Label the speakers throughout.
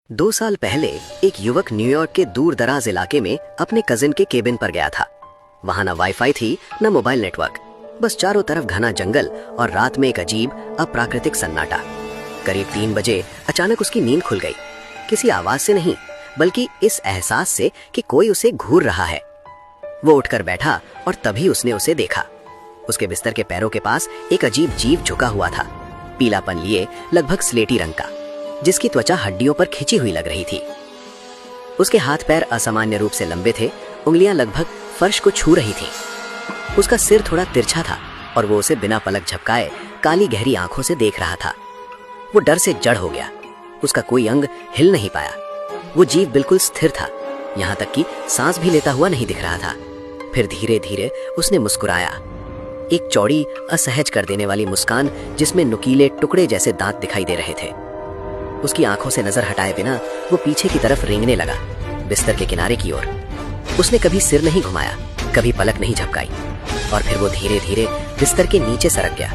Speaker 1: 2 साल पहले एक युवक न्यूयॉर्क के दूर दराज इलाके में अपने कजिन के केबिन पर गया था। वहां ना वाईफाई थी न मोबाइल नेटवर्क, बस चारों तरफ घना जंगल और रात में एक अजीब अप्राकृतिक सन्नाटा। करीब 3 बजे अचानक उसकी नींद खुल गई, किसी आवाज से नहीं बल्कि इस एहसास से कि कोई उसे घूर रहा है। वो उठकर बैठा और तभी उसने उसे देखा। उसके बिस्तर के पैरों के पास एक अजीब जीव झुका हुआ था, पीलापन लिए लगभग स्लेटी रंग का, जिसकी त्वचा हड्डियों पर खिंची हुई लग रही थी। उसके हाथ पैर असामान्य रूप से लंबे थे, उंगलियां लगभग फर्श को छू रही थीं। उसका सिर थोड़ा तिरछा था और वो उसे बिना पलक झपकाए काली गहरी आंखों से देख रहा था। वो डर से जड़ हो गया, उसका कोई अंग हिल नहीं पाया। वो जीव बिल्कुल स्थिर था, यहाँ तक कि सांस भी लेता हुआ नहीं दिख रहा था। फिर धीरे धीरे उसने मुस्कुराया, एक चौड़ी असहज कर देने वाली मुस्कान जिसमें नुकीले टुकड़े जैसे दांत दिखाई दे रहे थे। उसकी आंखों से नजर हटाए बिना वो पीछे की तरफ रेंगने लगा, बिस्तर के किनारे की ओर। उसने कभी सिर नहीं घुमाया, कभी पलक नहीं झपकाई, और फिर वो धीरे धीरे बिस्तर के नीचे सरक गया।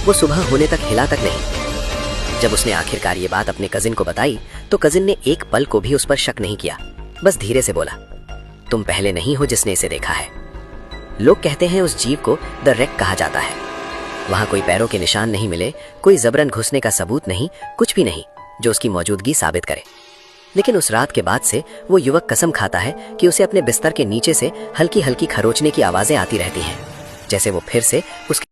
Speaker 1: वो सुबह होने तक हिला तक नहीं। जब उसने आखिरकार ये बात अपने कजिन को बताई तो कजिन ने एक पल को भी उस पर शक नहीं किया, बस धीरे से बोला, तुम पहले नहीं हो जिसने इसे देखा है। लोग कहते हैं उस जीव को द रैक कहा जाता है। वहां कोई पैरों के निशान नहीं मिले, कोई जबरन घुसने का सबूत नहीं, कुछ भी नहीं जो उसकी मौजूदगी साबित करे। लेकिन उस रात के बाद से वो युवक कसम खाता है कि उसे अपने बिस्तर के नीचे से हल्की हल्की खरोचने की आवाजें आती रहती हैं, जैसे वो फिर से उसके